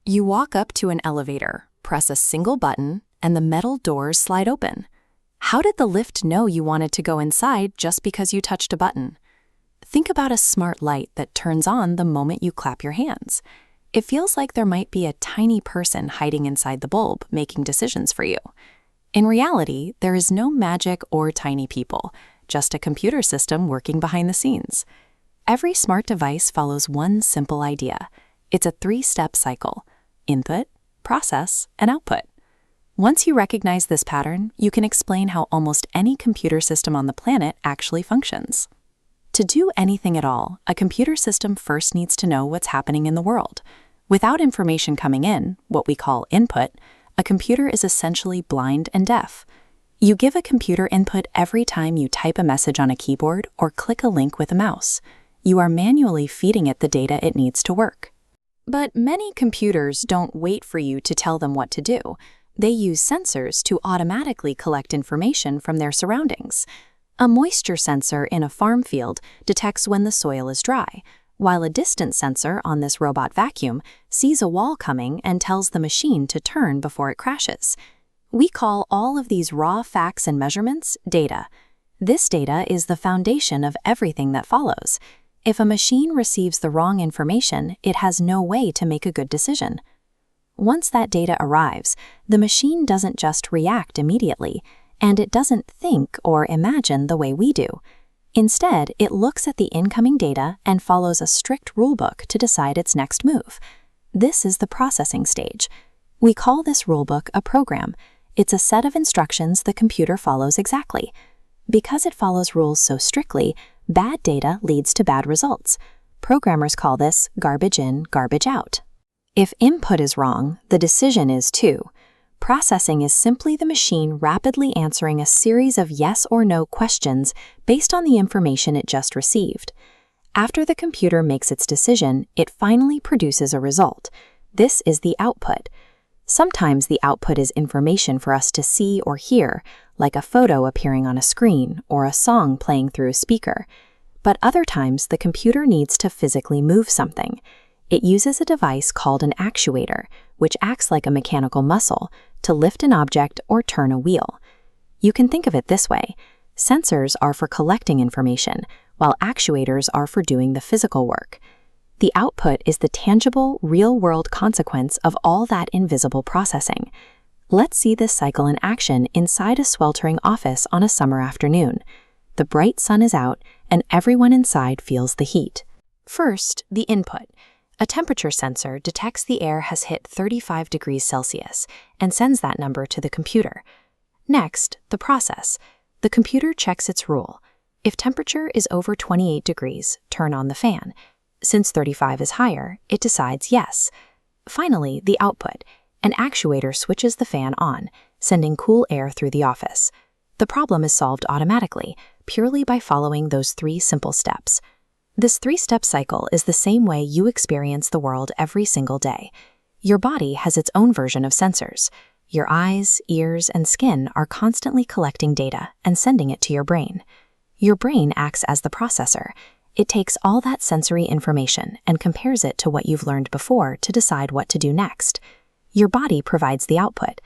You walk up to an elevator, press a single button, and the metal doors slide open. How did the lift know you wanted to go inside just because you touched a button? Think about a smart light that turns on the moment you clap your hands. It feels like there might be a tiny person hiding inside the bulb, making decisions for you. In reality, there is no magic or tiny people, just a computer system working behind the scenes. Every smart device follows one simple idea. It's a 3-step cycle: input, process, and output. Once you recognize this pattern, you can explain how almost any computer system on the planet actually functions. To do anything at all, a computer system first needs to know what's happening in the world. Without information coming in, what we call input, a computer is essentially blind and deaf. You give a computer input every time you type a message on a keyboard or click a link with a mouse. You are manually feeding it the data it needs to work. But many computers don't wait for you to tell them what to do. They use sensors to automatically collect information from their surroundings. A moisture sensor in a farm field detects when the soil is dry, while a distance sensor on this robot vacuum sees a wall coming and tells the machine to turn before it crashes. We call all of these raw facts and measurements data. This data is the foundation of everything that follows. If a machine receives the wrong information, it has no way to make a good decision. Once that data arrives, the machine doesn't just react immediately, and it doesn't think or imagine the way we do. Instead, it looks at the incoming data and follows a strict rulebook to decide its next move. This is the processing stage. We call this rulebook a program. It's a set of instructions the computer follows exactly. Because it follows rules so strictly, bad data leads to bad results. Programmers call this garbage in, garbage out. If input is wrong, the decision is too. Processing is simply the machine rapidly answering a series of yes or no questions based on the information it just received. After the computer makes its decision, it finally produces a result. This is the output. Sometimes the output is information for us to see or hear, like a photo appearing on a screen or a song playing through a speaker. But other times the computer needs to physically move something. It uses a device called an actuator, which acts like a mechanical muscle, to lift an object or turn a wheel. You can think of it this way: sensors are for collecting information, while actuators are for doing the physical work. The output is the tangible, real-world consequence of all that invisible processing. Let's see this cycle in action inside a sweltering office on a summer afternoon. The bright sun is out, and everyone inside feels the heat. First, the input. A temperature sensor detects the air has hit 35 degrees Celsius and sends that number to the computer. Next, the process. The computer checks its rule. If temperature is over 28 degrees, turn on the fan. Since 35 is higher, it decides yes. Finally, the output. An actuator switches the fan on, sending cool air through the office. The problem is solved automatically, purely by following those 3 simple steps. This 3-step cycle is the same way you experience the world every single day. Your body has its own version of sensors. Your eyes, ears, and skin are constantly collecting data and sending it to your brain. Your brain acts as the processor. It takes all that sensory information and compares it to what you've learned before to decide what to do next. Your body provides the output.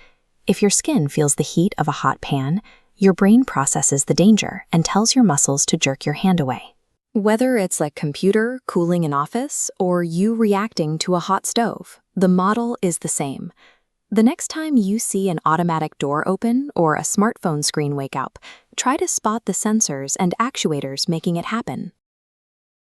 If your skin feels the heat of a hot pan, your brain processes the danger and tells your muscles to jerk your hand away. Whether it's a computer cooling an office or you reacting to a hot stove, the model is the same. The next time you see an automatic door open or a smartphone screen wake up, try to spot the sensors and actuators making it happen.